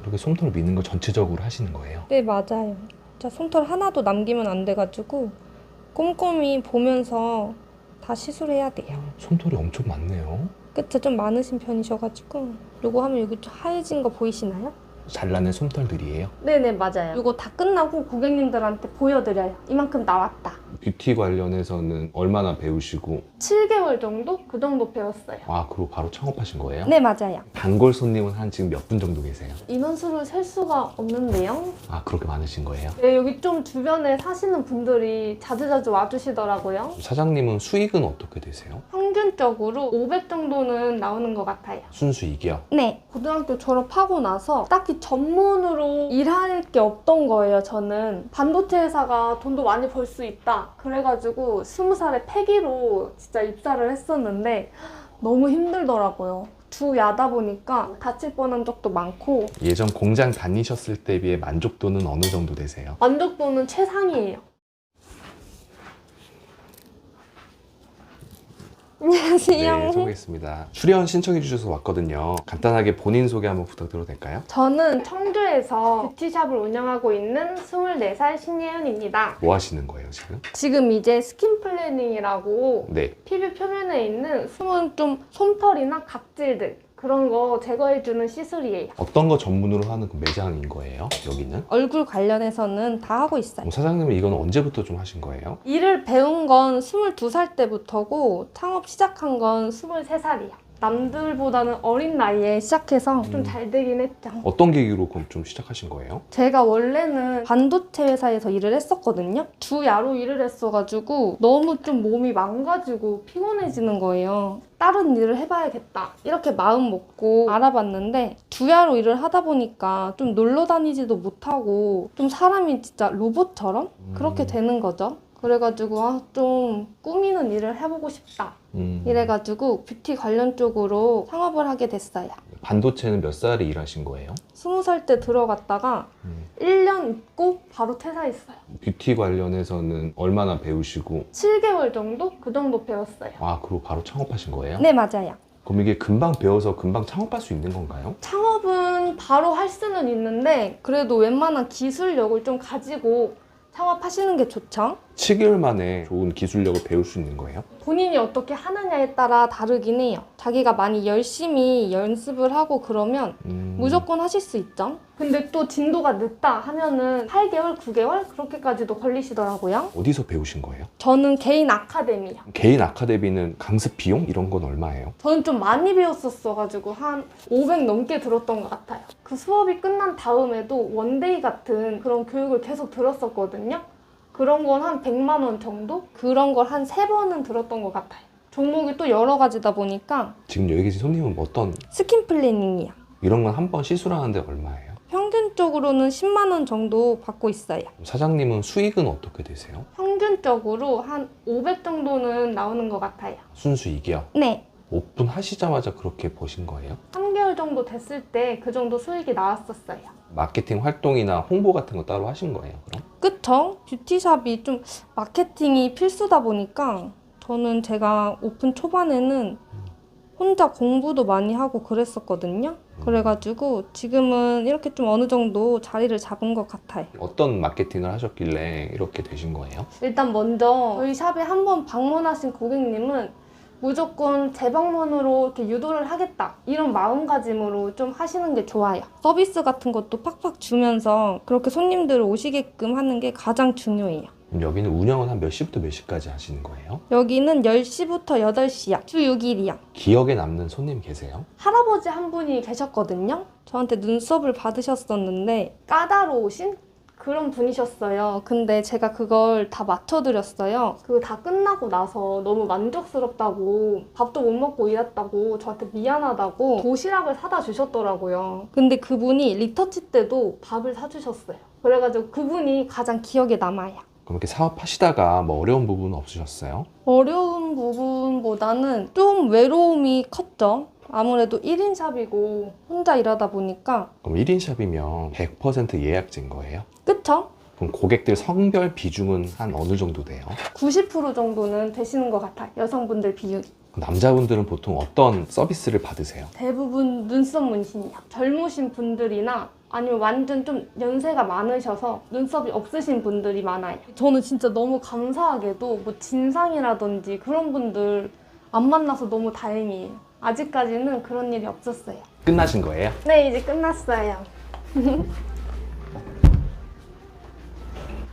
이렇게 솜털 미는 거 전체적으로 하시는 거예요? 네, 맞아요. 진짜 솜털 하나도 남기면 안 돼가지고 꼼꼼히 보면서 다 시술해야 돼요. 솜털이 엄청 많네요. 그쵸? 좀 많으신 편이셔가지고 요거 하면 여기 좀 하얘진 거 보이시나요? 잘라낸 솜털들이에요? 네네, 맞아요. 요거 다 끝나고 고객님들한테 보여드려요. 이만큼 나왔다. 뷰티 관련해서는 얼마나 배우시고 7개월 정도? 그 정도 배웠어요. 그리고 바로 창업하신 거예요? 네, 맞아요. 단골 손님은 한 지금 몇 분 정도 계세요? 인원수를 셀 수가 없는데요. 그렇게 많으신 거예요? 네, 여기 좀 주변에 사시는 분들이 자주자주 와주시더라고요. 사장님은 수익은 어떻게 되세요? 평균적으로 500 정도는 나오는 것 같아요. 순수익이요? 네. 고등학교 졸업하고 나서 딱히 전문으로 일할 게 없던 거예요, 저는. 반도체 회사가 돈도 많이 벌 수 있다. 그래가지고 20살에 패기로 진짜 입사를 했었는데 너무 힘들더라고요. 주 야다 보니까 다칠 뻔한 적도 많고 예전 공장 다니셨을 때에 비해 만족도는 어느 정도 되세요? 만족도는 최상이에요. 안녕하세요. 네, 소개했습니다. 출연 신청해 주셔서 왔거든요. 간단하게 본인 소개 한번 부탁드려도 될까요? 저는 청주에서 뷰티샵을 운영하고 있는 24살 신예은입니다. 뭐 하시는 거예요, 지금? 지금 이제 스킨 플래닝이라고 네. 피부 표면에 있는 숨은 좀 솜털이나 각질들 그런 거 제거해주는 시술이에요. 어떤 거 전문으로 하는 그 매장인 거예요, 여기는? 얼굴 관련해서는 다 하고 있어요. 사장님은 이건 언제부터 좀 하신 거예요? 일을 배운 건 22살 때부터고 창업 시작한 건 23살이에요. 남들보다는 어린 나이에 시작해서 좀 잘 되긴 했죠. 어떤 계기로 그럼 좀 시작하신 거예요? 제가 원래는 반도체 회사에서 일을 했었거든요. 주 야로 일을 했어가지고 너무 좀 몸이 망가지고 피곤해지는 거예요. 다른 일을 해봐야겠다 이렇게 마음 먹고 알아봤는데 주야로 일을 하다 보니까 좀 놀러 다니지도 못하고 좀 사람이 진짜 로봇처럼 그렇게 되는 거죠. 그래가지고 좀 꾸미는 일을 해보고 싶다 이래가지고 뷰티 관련 쪽으로 창업을 하게 됐어요. 반도체는 몇 살에 일하신 거예요? 20살 때 들어갔다가 1년 있고 바로 퇴사했어요. 뷰티 관련해서는 얼마나 배우시고 7개월 정도? 그 정도 배웠어요. 그리고 바로 창업하신 거예요? 네, 맞아요. 그럼 이게 금방 배워서 금방 창업할 수 있는 건가요? 창업은 바로 할 수는 있는데 그래도 웬만한 기술력을 좀 가지고 창업하시는 게 좋죠. 7개월 만에 좋은 기술력을 배울 수 있는 거예요? 본인이 어떻게 하느냐에 따라 다르긴 해요. 자기가 많이 열심히 연습을 하고 그러면 무조건 하실 수 있죠. 근데 또 진도가 늦다 하면은 8개월, 9개월 그렇게까지도 걸리시더라고요. 어디서 배우신 거예요? 저는 개인 아카데미요. 개인 아카데미는 강습 비용 이런 건 얼마예요? 저는 좀 많이 배웠었어가지고 한 500 넘게 들었던 것 같아요. 그 수업이 끝난 다음에도 원데이 같은 그런 교육을 계속 들었었거든요. 그런 건 한 100만 원 정도? 그런 걸 한 3번은 들었던 것 같아요. 종목이 또 여러 가지다 보니까 지금 여기 계신 손님은 어떤 스킨 플래닝이요. 이런 건 한 번 시술하는데 얼마예요? 평균적으로는 10만 원 정도 받고 있어요. 사장님은 수익은 어떻게 되세요? 평균적으로 한 500 정도는 나오는 것 같아요. 순수익이요? 네. 오픈하시자마자 그렇게 버신 거예요? 3개월 정도 됐을 때 그 정도 수익이 나왔었어요. 마케팅 활동이나 홍보 같은 거 따로 하신 거예요, 그럼? 그쵸? 뷰티샵이 좀 마케팅이 필수다 보니까 저는 제가 오픈 초반에는 혼자 공부도 많이 하고 그랬었거든요. 그래가지고 지금은 이렇게 좀 어느 정도 자리를 잡은 것 같아요. 어떤 마케팅을 하셨길래 이렇게 되신 거예요? 일단 먼저 저희 샵에 한번 방문하신 고객님은 무조건 재방문으로 이렇게 유도를 하겠다 이런 마음가짐으로 좀 하시는 게 좋아요. 서비스 같은 것도 팍팍 주면서 그렇게 손님들 오시게끔 하는 게 가장 중요해요. 그럼 여기는 운영은 한 몇 시부터 몇 시까지 하시는 거예요? 여기는 10시부터 8시요. 주 6일이요. 기억에 남는 손님 계세요? 할아버지 한 분이 계셨거든요. 저한테 눈썹을 받으셨었는데 까다로우신 그런 분이셨어요. 근데 제가 그걸 다 맞춰드렸어요. 그거 다 끝나고 나서 너무 만족스럽다고 밥도 못 먹고 일했다고 저한테 미안하다고 도시락을 사다 주셨더라고요. 근데 그분이 리터치 때도 밥을 사주셨어요. 그래가지고 그분이 가장 기억에 남아요. 그럼 이렇게 사업하시다가 뭐 어려운 부분은 없으셨어요? 어려운 부분보다는 좀 외로움이 컸죠. 아무래도 1인 샵이고 혼자 일하다 보니까. 그럼 1인 샵이면 100% 예약제인 거예요? 그쵸? 그럼 고객들 성별 비중은 한 어느 정도 돼요? 90% 정도는 되시는 것 같아요. 여성분들 비율이. 남자분들은 보통 어떤 서비스를 받으세요? 대부분 눈썹 문신이요. 젊으신 분들이나 아니면 완전 좀 연세가 많으셔서 눈썹이 없으신 분들이 많아요. 저는 진짜 너무 감사하게도 뭐 진상이라든지 그런 분들 안 만나서 너무 다행이에요. 아직까지는 그런 일이 없었어요. 끝나신 거예요? 네, 이제 끝났어요.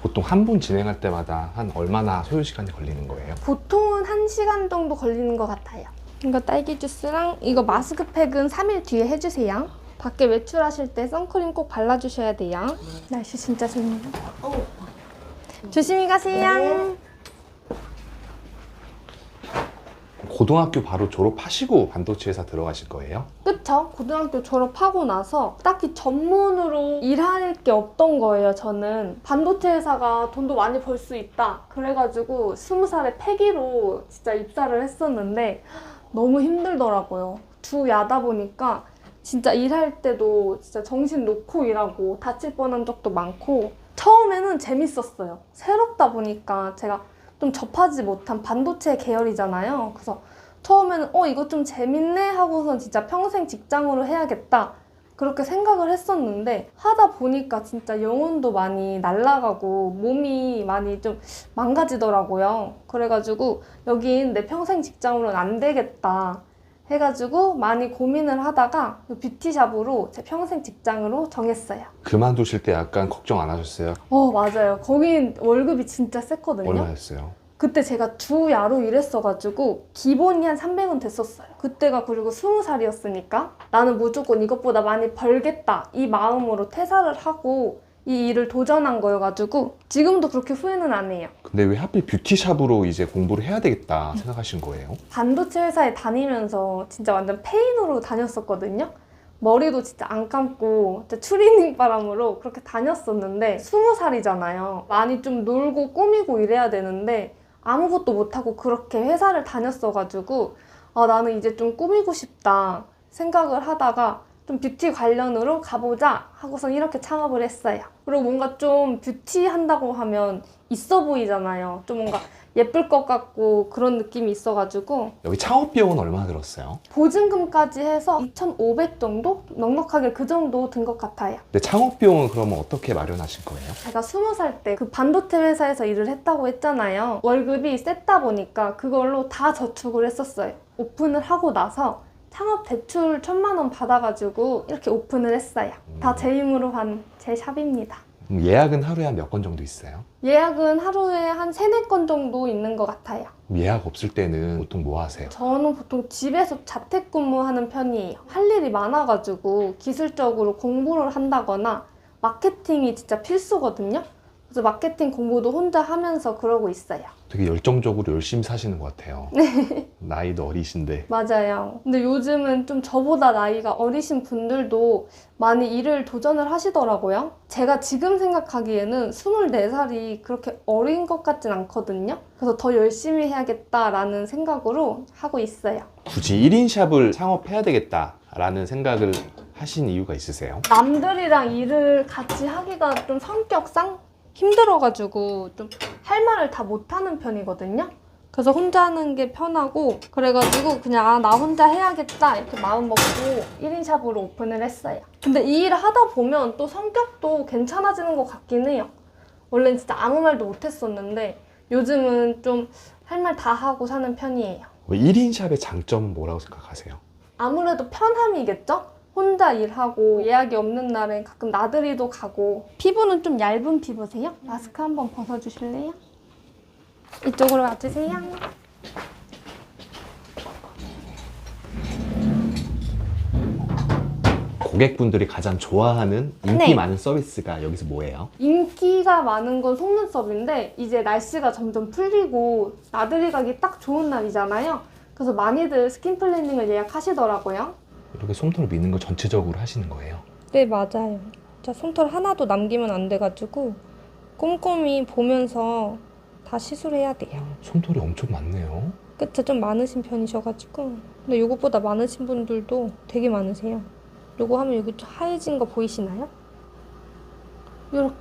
보통 한 분 진행할 때마다 한 얼마나 소요 시간이 걸리는 거예요? 보통은 1시간 정도 걸리는 것 같아요. 이거 딸기 주스랑 이거 마스크팩은 3일 뒤에 해주세요. 밖에 외출하실 때 선크림 꼭 발라주셔야 돼요. 날씨 진짜 좋네요. 조심히 가세요. 고등학교 바로 졸업하시고 반도체 회사 들어가실 거예요? 그쵸? 고등학교 졸업하고 나서 딱히 전문으로 일할 게 없던 거예요, 저는. 반도체 회사가 돈도 많이 벌 수 있다. 그래가지고 20살에 패기로 진짜 입사를 했었는데 너무 힘들더라고요. 두 야다 보니까 진짜 일할 때도 진짜 정신 놓고 일하고 다칠 뻔한 적도 많고 처음에는 재밌었어요. 새롭다 보니까 제가 좀 접하지 못한 반도체 계열이잖아요. 그래서 처음에는 이거 좀 재밌네 하고선 진짜 평생 직장으로 해야겠다 그렇게 생각을 했었는데 하다 보니까 진짜 영혼도 많이 날아가고 몸이 많이 좀 망가지더라고요. 그래가지고 여긴 내 평생 직장으로는 안 되겠다 해가지고 많이 고민을 하다가 뷰티샵으로 제 평생 직장으로 정했어요. 그만두실 때 약간 걱정 안 하셨어요? 맞아요. 거긴 월급이 진짜 셌거든요. 얼마였어요? 그때 제가 주 야로 일했어가지고 기본이 한 300원 됐었어요. 그때가 그리고 20살이었으니까 나는 무조건 이것보다 많이 벌겠다 이 마음으로 퇴사를 하고 이 일을 도전한 거여가지고 지금도 그렇게 후회는 안 해요. 근데 왜 하필 뷰티샵으로 이제 공부를 해야 되겠다 생각하신 거예요? 반도체 회사에 다니면서 진짜 완전 페인으로 다녔었거든요. 머리도 진짜 안 감고 진짜 추리닝 바람으로 그렇게 다녔었는데 20살이잖아요. 많이 좀 놀고 꾸미고 이래야 되는데 아무것도 못하고 그렇게 회사를 다녔어가지고 나는 이제 좀 꾸미고 싶다 생각을 하다가 좀 뷰티 관련으로 가보자 하고선 이렇게 창업을 했어요. 그리고 뭔가 좀 뷰티 한다고 하면 있어 보이잖아요. 좀 뭔가 예쁠 것 같고 그런 느낌이 있어가지고 여기 창업 비용은 얼마나 들었어요? 보증금까지 해서 2,500 정도? 넉넉하게 그 정도 든 것 같아요. 근데 창업 비용은 그러면 어떻게 마련하실 거예요? 제가 20살 때 그 반도체 회사에서 일을 했다고 했잖아요. 월급이 셌다 보니까 그걸로 다 저축을 했었어요. 오픈을 하고 나서 창업 대출 1,000만 원 받아가지고 이렇게 오픈을 했어요. 다 제 힘으로 한 제 샵입니다. 그럼 예약은 하루에 한 몇 건 정도 있어요? 예약은 하루에 한 3, 4건 정도 있는 것 같아요. 그럼 예약 없을 때는 보통 뭐 하세요? 저는 보통 집에서 자택근무하는 편이에요. 할 일이 많아가지고 기술적으로 공부를 한다거나 마케팅이 진짜 필수거든요. 그래서 마케팅 공부도 혼자 하면서 그러고 있어요. 되게 열정적으로 열심히 사시는 것 같아요. 나이도 어리신데. 맞아요. 근데 요즘은 좀 저보다 나이가 어리신 분들도 많이 일을 도전을 하시더라고요. 제가 지금 생각하기에는 24살이 그렇게 어린 것 같진 않거든요. 그래서 더 열심히 해야겠다라는 생각으로 하고 있어요. 굳이 1인 샵을 창업해야 되겠다라는 생각을 하신 이유가 있으세요? 남들이랑 일을 같이 하기가 좀 성격상 힘들어가지고 좀 할 말을 다 못하는 편이거든요. 그래서 혼자 하는 게 편하고 그래가지고 그냥 나 혼자 해야겠다 이렇게 마음 먹고 1인 샵으로 오픈을 했어요. 근데 이 일을 하다 보면 또 성격도 괜찮아지는 것 같긴 해요. 원래는 진짜 아무 말도 못했었는데 요즘은 좀 할 말 다 하고 사는 편이에요. 1인 샵의 장점은 뭐라고 생각하세요? 아무래도 편함이겠죠? 혼자 일하고 예약이 없는 날엔 가끔 나들이도 가고. 피부는 좀 얇은 피부세요? 마스크 한번 벗어주실래요? 이쪽으로 와주세요. 고객분들이 가장 좋아하는 인기 네. 많은 서비스가 여기서 뭐예요? 인기가 많은 건 속눈썹인데 이제 날씨가 점점 풀리고 나들이 가기 딱 좋은 날이잖아요. 그래서 많이들 스킨 플래닝을 예약하시더라고요. 이렇게 솜털을 미는 거 전체적으로 하시는 거예요? 네, 맞아요. 진짜 솜털 하나도 남기면 안 돼가지고 꼼꼼히 보면서 다 시술해야 돼요. 솜털이 엄청 많네요. 그쵸? 좀 많으신 편이셔가지고. 근데 이것보다 많으신 분들도 되게 많으세요. 요거 하면 여기 좀 하얘진 거 보이시나요? 요렇게.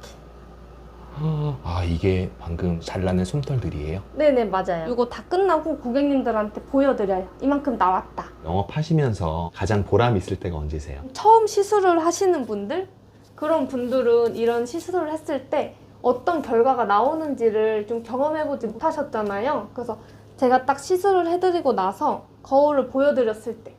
아, 이게 방금 잘라낸 솜털들이에요? 네네, 맞아요. 이거 다 끝나고 고객님들한테 보여드려요. 이만큼 나왔다. 영업하시면서 가장 보람 있을 때가 언제세요? 처음 시술을 하시는 분들? 그런 분들은 이런 시술을 했을 때 어떤 결과가 나오는지를 좀 경험해보지 못하셨잖아요. 그래서 제가 딱 시술을 해드리고 나서 거울을 보여드렸을 때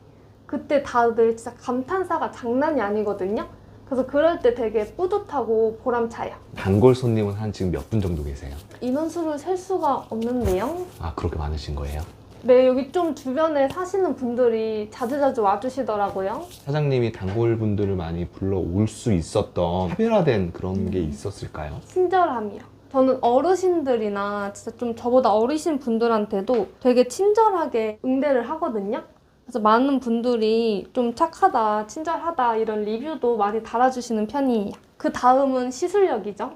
그때 다들 진짜 감탄사가 장난이 아니거든요. 그래서 그럴 때 되게 뿌듯하고 보람차요. 단골 손님은 한 지금 몇 분 정도 계세요? 인원수를 셀 수가 없는데요. 아, 그렇게 많으신 거예요? 네, 여기 좀 주변에 사시는 분들이 자주자주 와주시더라고요. 사장님이 단골분들을 많이 불러올 수 있었던 차별화된 그런 게 있었을까요? 친절함이요. 저는 어르신들이나 진짜 좀 저보다 어리신 분들한테도 되게 친절하게 응대를 하거든요. 그래서 많은 분들이 좀 착하다, 친절하다 이런 리뷰도 많이 달아주시는 편이에요. 그 다음은 시술력이죠.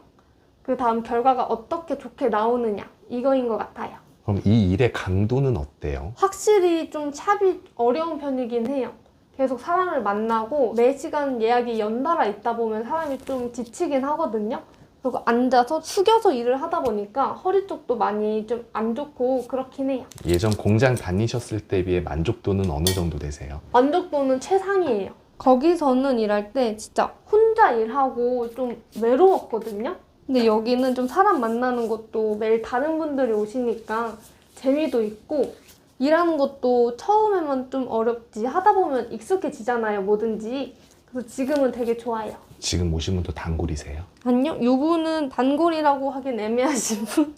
그 다음 결과가 어떻게 좋게 나오느냐 이거인 것 같아요. 그럼 이 일의 강도는 어때요? 확실히 좀 샵이 어려운 편이긴 해요. 계속 사람을 만나고 매시간 예약이 연달아 있다 보면 사람이 좀 지치긴 하거든요. 그리고 앉아서 숙여서 일을 하다 보니까 허리 쪽도 많이 좀 안 좋고 그렇긴 해요. 예전 공장 다니셨을 때에 비해 만족도는 어느 정도 되세요? 만족도는 최상이에요. 거기서는 일할 때 진짜 혼자 일하고 좀 외로웠거든요. 근데 여기는 좀 사람 만나는 것도 매일 다른 분들이 오시니까 재미도 있고 일하는 것도 처음에만 좀 어렵지 하다 보면 익숙해지잖아요, 뭐든지. 그래서 지금은 되게 좋아요. 지금 오신 분도 단골이세요? 아니요, 요분은 단골이라고 하긴 애매하신 분.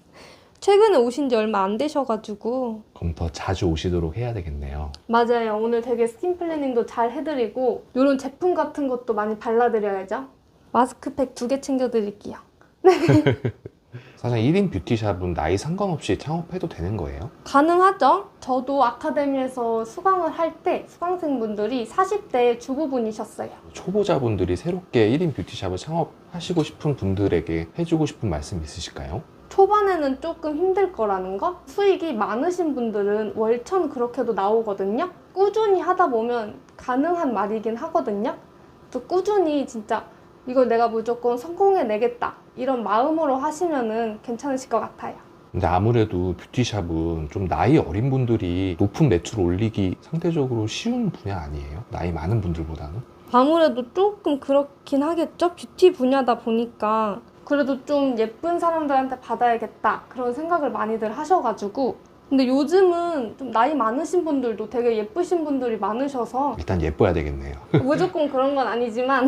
최근에 오신 지 얼마 안 되셔가지고. 그럼 더 자주 오시도록 해야 되겠네요. 맞아요. 오늘 되게 스킨 플래닝도 잘 해드리고 이런 제품 같은 것도 많이 발라드려야죠. 마스크팩 2개 챙겨드릴게요. 사장님 1인 뷰티샵은 나이 상관없이 창업해도 되는 거예요? 가능하죠. 저도 아카데미에서 수강을 할 때 수강생분들이 40대 주부분이셨어요. 초보자분들이 새롭게 1인 뷰티샵을 창업하시고 싶은 분들에게 해주고 싶은 말씀 있으실까요? 초반에는 조금 힘들 거라는 거? 수익이 많으신 분들은 월천 그렇게도 나오거든요. 꾸준히 하다 보면 가능한 말이긴 하거든요. 또 꾸준히 진짜 이걸 내가 무조건 성공해내겠다 이런 마음으로 하시면은 괜찮으실 것 같아요. 근데 아무래도 뷰티샵은 좀 나이 어린 분들이 높은 매출 올리기 상대적으로 쉬운 분야 아니에요? 나이 많은 분들보다는? 아무래도 조금 그렇긴 하겠죠? 뷰티 분야다 보니까 그래도 좀 예쁜 사람들한테 받아야겠다 그런 생각을 많이들 하셔가지고 근데 요즘은 좀 나이 많으신 분들도 되게 예쁘신 분들이 많으셔서 일단 예뻐야 되겠네요. 무조건 그런 건 아니지만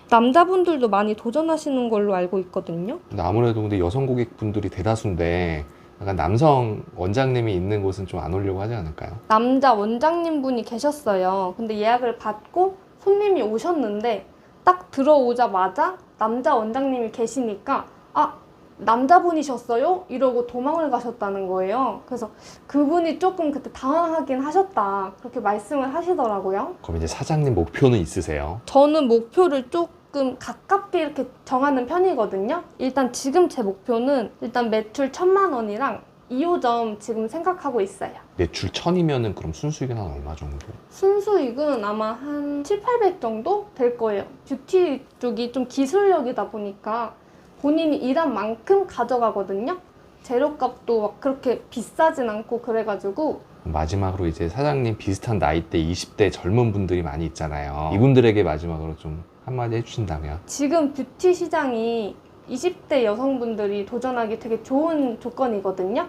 남자분들도 많이 도전하시는 걸로 알고 있거든요. 근데 아무래도 근데 여성 고객분들이 대다수인데 약간 남성 원장님이 있는 곳은 좀 안 오려고 하지 않을까요? 남자 원장님 분이 계셨어요. 근데 예약을 받고 손님이 오셨는데 딱 들어오자마자 남자 원장님이 계시니까 아, 남자분이셨어요? 이러고 도망을 가셨다는 거예요. 그래서 그분이 조금 그때 당황하긴 하셨다. 그렇게 말씀을 하시더라고요. 그럼 이제 사장님 목표는 있으세요? 저는 목표를 조금 가깝게 이렇게 정하는 편이거든요. 일단 지금 제 목표는 일단 매출 1,000만 원이랑 2호점 지금 생각하고 있어요. 매출 1000이면은 그럼 순수익은 한 얼마 정도? 순수익은 아마 한 7, 800 정도 될 거예요. 뷰티 쪽이 좀 기술력이다 보니까 본인이 일한 만큼 가져가거든요. 재료값도 막 그렇게 비싸진 않고 그래가지고 마지막으로 이제 사장님 비슷한 나이대 20대 젊은 분들이 많이 있잖아요. 이분들에게 마지막으로 좀 한마디 해주신다면? 지금 뷰티 시장이 20대 여성분들이 도전하기 되게 좋은 조건이거든요.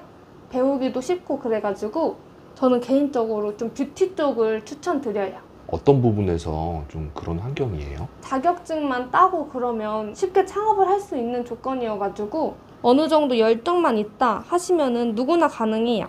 배우기도 쉽고 그래가지고 저는 개인적으로 좀 뷰티 쪽을 추천드려요. 어떤 부분에서 좀 그런 환경이에요? 자격증만 따고 그러면 쉽게 창업을 할 수 있는 조건이어가지고 어느 정도 열정만 있다 하시면은 누구나 가능해요.